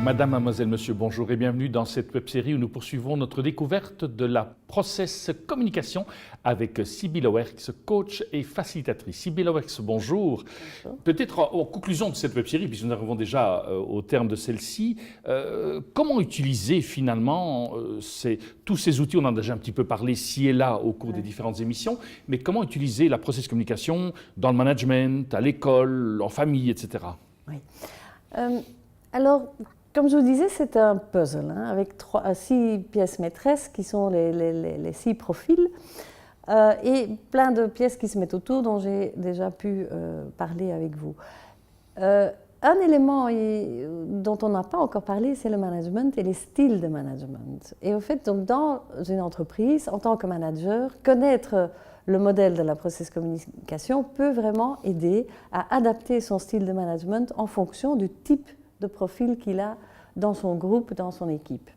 Madame, mademoiselle, monsieur, bonjour et bienvenue dans cette web-série où nous poursuivons notre découverte de la process communication avec Sybille Owerx, coach et facilitatrice. Sybille Owerx, bonjour. Peut-être en conclusion de cette web-série, puisque nous arrivons déjà au terme de celle-ci, comment utiliser finalement tous ces outils? On en a déjà un petit peu parlé ci et là au cours des différentes émissions, mais comment utiliser la process communication dans le management, à l'école, en famille, etc. Oui. Alors, comme je vous disais, c'est un puzzle avec 6 pièces maîtresses qui sont les 6 profils et plein de pièces qui se mettent autour dont j'ai déjà pu parler avec vous. Un élément dont on n'a pas encore parlé, c'est le management et les styles de management. Et au fait, donc, dans une entreprise, en tant que manager, connaître le modèle de la process communication peut vraiment aider à adapter son style de management en fonction du type de profil qu'il a dans son groupe, dans son équipe.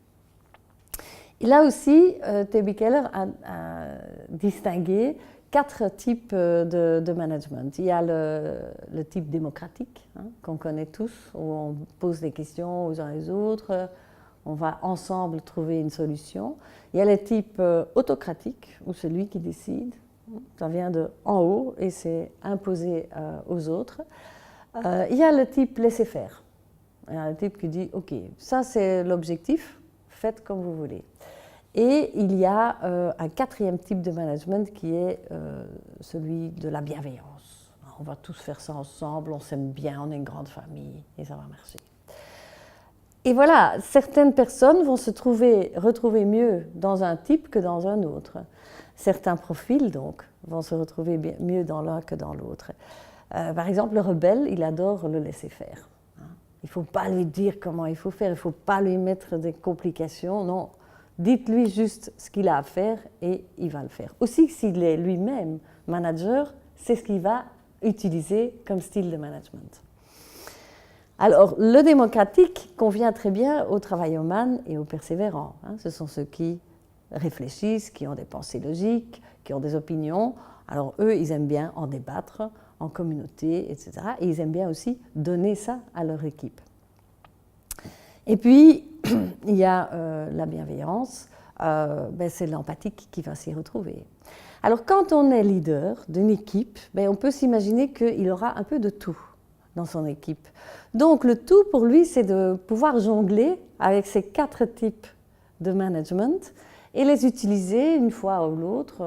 Et là aussi, T.B. Keller a distingué 4 types de management. Il y a le type démocratique, qu'on connaît tous, où on pose des questions aux uns et aux autres, on va ensemble trouver une solution. Il y a le type autocratique, où c'est lui qui décide, ça vient de en haut et c'est imposé aux autres. Il y a le type laisser-faire. Il y a un type qui dit « Ok, ça c'est l'objectif, faites comme vous voulez ». Et il y a un 4e type de management qui est celui de la bienveillance. On va tous faire ça ensemble, on s'aime bien, on est une grande famille et ça va marcher. Et voilà, certaines personnes vont se retrouver mieux dans un type que dans un autre. Certains profils, donc, vont se retrouver mieux dans l'un que dans l'autre. Par exemple, le rebelle, il adore le laisser-faire. Il ne faut pas lui dire comment il faut faire, il ne faut pas lui mettre des complications, non. Dites-lui juste ce qu'il a à faire et il va le faire. Aussi, s'il est lui-même manager, c'est ce qu'il va utiliser comme style de management. Alors, le démocratique convient très bien aux travaillomanes et aux persévérants. Ce sont ceux qui réfléchissent, qui ont des pensées logiques, qui ont des opinions. Alors, eux, ils aiment bien en débattre, en communauté, etc. Et ils aiment bien aussi donner ça à leur équipe. Et puis, il y a la bienveillance, c'est l'empathique qui va s'y retrouver. Alors, quand on est leader d'une équipe, on peut s'imaginer qu'il aura un peu de tout dans son équipe. Donc, le tout pour lui, c'est de pouvoir jongler avec ces 4 types de management et les utiliser une fois ou l'autre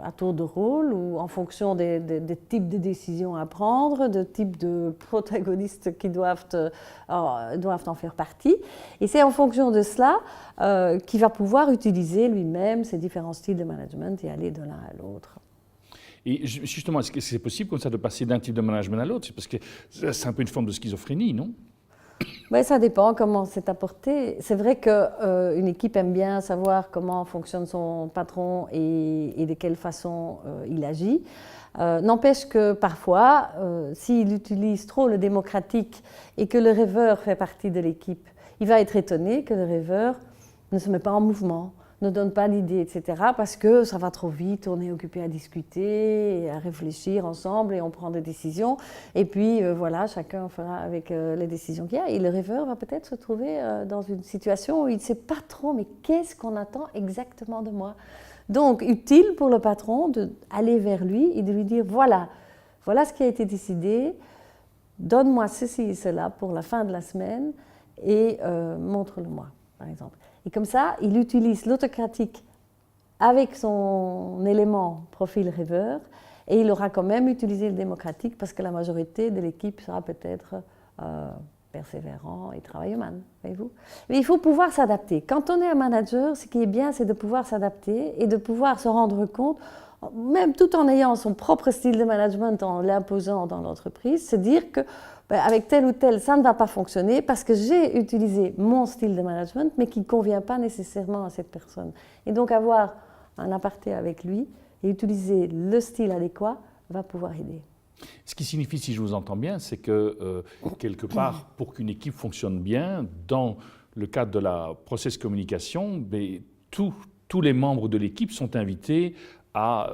à tour de rôle ou en fonction des types de décisions à prendre, de types de protagonistes qui doivent en faire partie. Et c'est en fonction de cela qu'il va pouvoir utiliser lui-même ces différents styles de management et aller de l'un à l'autre. Et justement, est-ce que c'est possible comme ça de passer d'un type de management à l'autre? C'est parce que c'est un peu une forme de schizophrénie, non? Oui, ça dépend comment c'est apporté. C'est vrai qu'une équipe aime bien savoir comment fonctionne son patron et de quelle façon il agit. N'empêche que parfois, s'il utilise trop le démocratique et que le rêveur fait partie de l'équipe, il va être étonné que le rêveur ne se met pas en mouvement, ne donne pas d'idées, etc. parce que ça va trop vite, on est occupé à discuter, et à réfléchir ensemble et on prend des décisions. Et puis voilà, chacun fera avec les décisions qu'il y a. Et le rêveur va peut-être se trouver dans une situation où il ne sait pas trop, mais qu'est-ce qu'on attend exactement de moi? Donc, utile pour le patron d'aller vers lui et de lui dire, voilà ce qui a été décidé, donne-moi ceci et cela pour la fin de la semaine et montre-le-moi, par exemple. Et comme ça, il utilise l'autocratique avec son élément profil rêveur et il aura quand même utilisé le démocratique parce que la majorité de l'équipe sera peut-être persévérant et travailloman, voyez-vous. Mais il faut pouvoir s'adapter. Quand on est un manager, ce qui est bien, c'est de pouvoir s'adapter et de pouvoir se rendre compte, même tout en ayant son propre style de management, en l'imposant dans l'entreprise, se dire que avec tel ou tel, ça ne va pas fonctionner parce que j'ai utilisé mon style de management, mais qui ne convient pas nécessairement à cette personne. Et donc avoir un aparté avec lui et utiliser le style adéquat va pouvoir aider. Ce qui signifie, si je vous entends bien, c'est que quelque part, pour qu'une équipe fonctionne bien, dans le cadre de la process communication, tous les membres de l'équipe sont invités à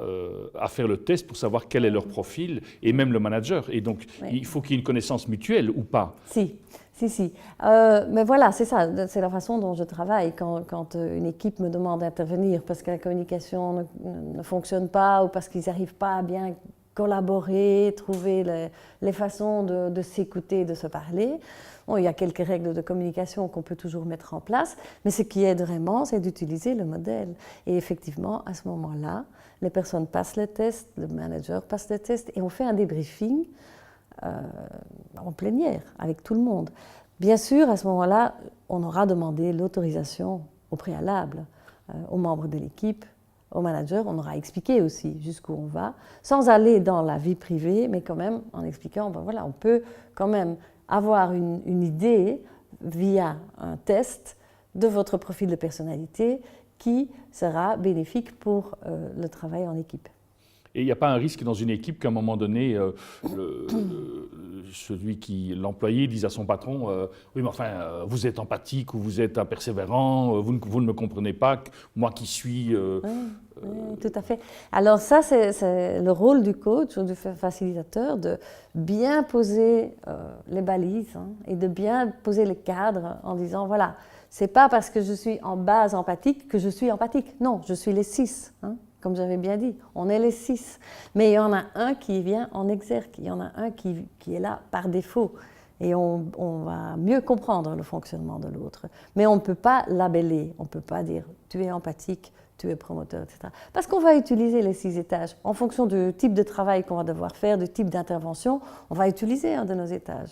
faire le test pour savoir quel est leur profil, et même le manager. Et donc, il faut qu'il y ait une connaissance mutuelle ou pas? Si. Mais voilà, c'est ça, c'est la façon dont je travaille. Quand une équipe me demande d'intervenir parce que la communication ne fonctionne pas ou parce qu'ils n'arrivent pas à bien collaborer, trouver les façons de s'écouter, de se parler. Bon, il y a quelques règles de communication qu'on peut toujours mettre en place, mais ce qui aide vraiment, c'est d'utiliser le modèle. Et effectivement, à ce moment-là, les personnes passent le test, le manager passe le test, et on fait un débriefing en plénière avec tout le monde. Bien sûr, à ce moment-là, on aura demandé l'autorisation au préalable aux membres de l'équipe, au manager. On aura expliqué aussi jusqu'où on va, sans aller dans la vie privée, mais quand même en expliquant, ben voilà, on peut quand même avoir une idée via un test de votre profil de personnalité qui sera bénéfique pour le travail en équipe. Et il n'y a pas un risque dans une équipe qu'à un moment donné, l'employé dise à son patron oui, mais enfin, vous êtes empathique ou vous êtes persévérant, vous ne me comprenez pas, moi qui suis... Oui, tout à fait. Alors ça, c'est le rôle du coach ou du facilitateur de bien poser les balises et de bien poser le cadre en disant, voilà, c'est pas parce que je suis en base empathique que je suis empathique. Non, je suis les 6. Comme j'avais bien dit, on est les 6. Mais il y en a un qui vient en exergue, il y en a un qui est là par défaut. Et on va mieux comprendre le fonctionnement de l'autre. Mais on ne peut pas labeller, on ne peut pas dire tu es empathique, tu es promoteur, etc. Parce qu'on va utiliser les 6 étages. En fonction du type de travail qu'on va devoir faire, du type d'intervention, on va utiliser un de nos étages.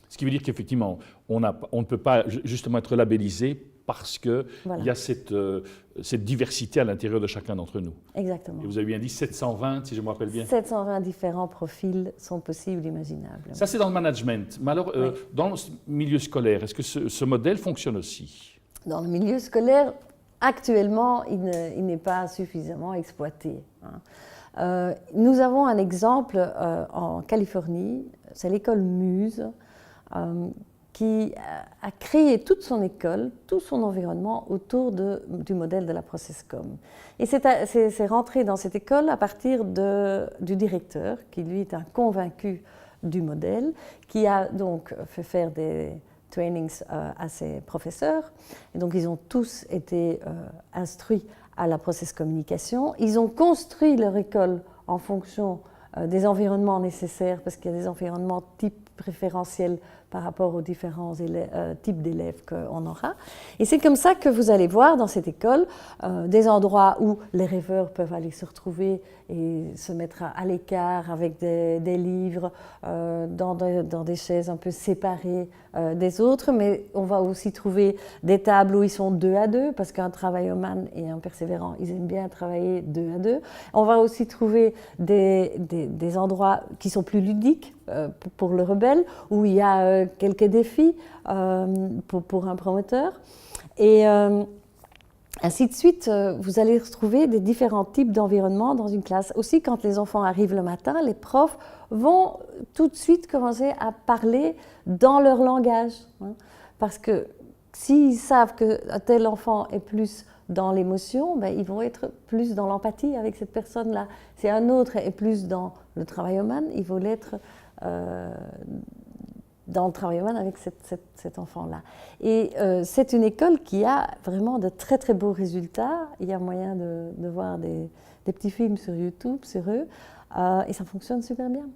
Ce qui veut dire qu'effectivement, on ne peut pas justement être labellisé parce qu'il y a cette diversité à l'intérieur de chacun d'entre nous. Exactement. Et vous avez bien dit 720, si je me rappelle bien. 720 différents profils sont possibles, imaginables. Ça, c'est dans le management. Mais alors, dans le milieu scolaire, est-ce que ce modèle fonctionne aussi? Dans le milieu scolaire, actuellement, il n'est pas suffisamment exploité. Nous avons un exemple en Californie, c'est l'école Muse, qui a créé toute son école, tout son environnement autour du modèle de la ProcessCom. Et c'est rentré dans cette école à partir du directeur, qui lui est un convaincu du modèle, qui a donc fait faire des trainings à ses professeurs. Et donc ils ont tous été instruits à la process communication. Ils ont construit leur école en fonction des environnements nécessaires, parce qu'il y a des environnements type préférentiels par rapport aux différents types d'élèves qu'on aura. Et c'est comme ça que vous allez voir dans cette école des endroits où les rêveurs peuvent aller se retrouver et se mettre à l'écart avec des livres, dans des chaises un peu séparées des autres, mais on va aussi trouver des tables où ils sont 2 à 2, parce qu'un travaillomane et un persévérant, ils aiment bien travailler 2 à 2. On va aussi trouver des endroits qui sont plus ludiques pour le rebelle, où il y a quelques défis pour un promoteur. Et ainsi de suite, vous allez retrouver des différents types d'environnements dans une classe. Aussi, quand les enfants arrivent le matin, les profs vont tout de suite commencer à parler dans leur langage. Parce que s'ils savent qu'un tel enfant est plus dans l'émotion, ben, ils vont être plus dans l'empathie avec cette personne-là. Si un autre est plus dans le travaillomane, ils vont l'être dans le travaillomane avec cet enfant-là. Et c'est une école qui a vraiment de très très beaux résultats. Il y a moyen de voir des petits films sur YouTube sur eux, et ça fonctionne super bien.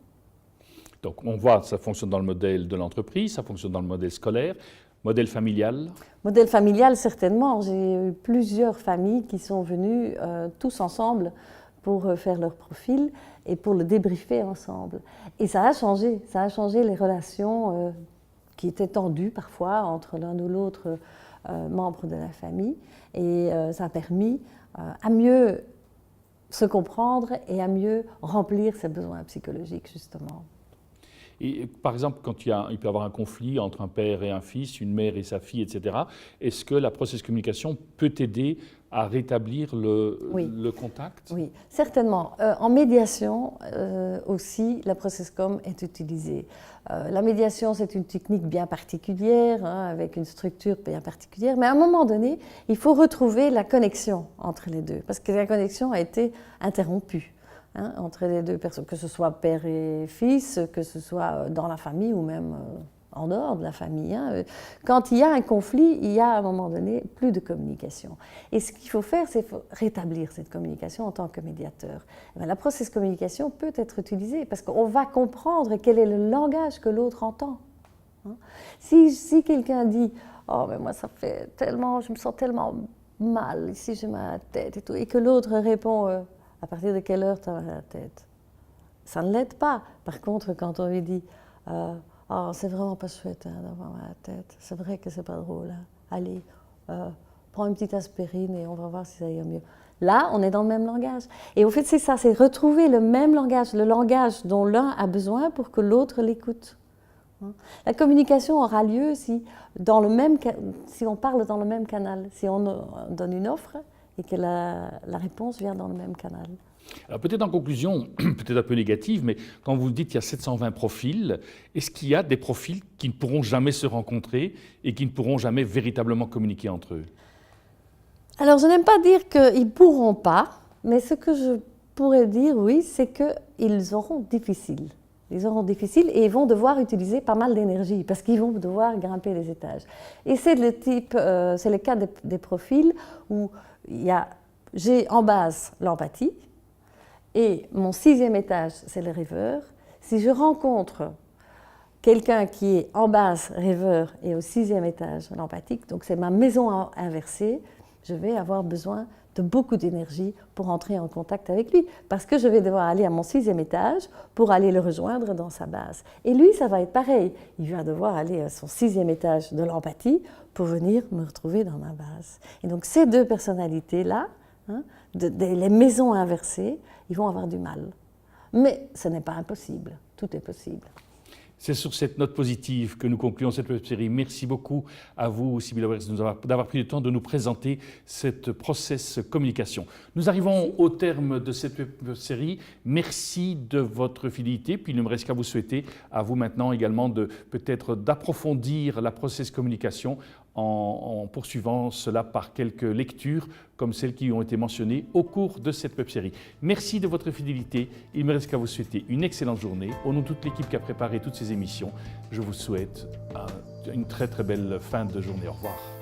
Donc on voit que ça fonctionne dans le modèle de l'entreprise, ça fonctionne dans le modèle scolaire. Modèle familial? Modèle familial, certainement. J'ai eu plusieurs familles qui sont venues tous ensemble pour faire leur profil et pour le débriefer ensemble. Et ça a changé les relations qui étaient tendues parfois entre l'un ou l'autre membre de la famille. Et ça a permis à mieux se comprendre et à mieux remplir ses besoins psychologiques, justement. Et par exemple, quand il peut y avoir un conflit entre un père et un fils, une mère et sa fille, etc., est-ce que la process communication peut aider à rétablir le contact? Oui, certainement. En médiation aussi, la process com est utilisée. La médiation, c'est une technique bien particulière, hein, avec une structure bien particulière, mais à un moment donné, il faut retrouver la connexion entre les deux, parce que la connexion a été interrompue, hein, entre les deux personnes, que ce soit père et fils, que ce soit dans la famille ou même en dehors de la famille. Hein. Quand il y a un conflit, il y a à un moment donné plus de communication. Et ce qu'il faut faire, c'est rétablir cette communication en tant que médiateur. Et bien, la process communication peut être utilisée parce qu'on va comprendre quel est le langage que l'autre entend. Hein. Si quelqu'un dit « Oh, mais moi, ça fait tellement, je me sens tellement mal, ici j'ai mal à la tête et tout », et que l'autre répond « À partir de quelle heure tu as mal à la tête ?» Ça ne l'aide pas. Par contre, quand on lui dit oh, c'est vraiment pas chouette hein, d'avoir mal à la tête. C'est vrai que c'est pas drôle. Hein. Allez, prends une petite aspirine et on va voir si ça ira mieux. Là, on est dans le même langage. Et au fait, c'est ça, c'est retrouver le même langage, le langage dont l'un a besoin pour que l'autre l'écoute. Hein. La communication aura lieu si on parle dans le même canal, si on donne une offre et que la réponse vient dans le même canal. Alors peut-être en conclusion, peut-être un peu négative, mais quand vous dites qu'il y a 720 profils, est-ce qu'il y a des profils qui ne pourront jamais se rencontrer et qui ne pourront jamais véritablement communiquer entre eux? Alors je n'aime pas dire qu'ils ne pourront pas, mais ce que je pourrais dire, oui, c'est qu'ils auront difficile. Ils auront difficile et ils vont devoir utiliser pas mal d'énergie parce qu'ils vont devoir grimper les étages. Et c'est le cas des profils où j'ai en base l'empathie, et mon 6e étage, c'est le rêveur. Si je rencontre quelqu'un qui est en base rêveur et au 6e étage l'empathique, donc c'est ma maison inversée, je vais avoir besoin de beaucoup d'énergie pour entrer en contact avec lui, parce que je vais devoir aller à mon 6e étage pour aller le rejoindre dans sa base. Et lui, ça va être pareil. Il va devoir aller à son 6e étage de l'empathie pour venir me retrouver dans ma base. Et donc ces deux personnalités-là, hein, les maisons inversées, ils vont avoir du mal. Mais ce n'est pas impossible, tout est possible. C'est sur cette note positive que nous concluons cette web-série. Merci beaucoup à vous, Sybille Auwers, d'avoir pris le temps de nous présenter cette process communication. Nous arrivons au terme de cette web-série. Merci de votre fidélité. Puis il ne me reste qu'à vous souhaiter, à vous maintenant également, peut-être d'approfondir la process communication en poursuivant cela par quelques lectures comme celles qui ont été mentionnées au cours de cette web-série. Merci de votre fidélité. Il ne me reste qu'à vous souhaiter une excellente journée. Au nom de toute l'équipe qui a préparé toutes ces émissions, je vous souhaite une très très belle fin de journée. Au revoir.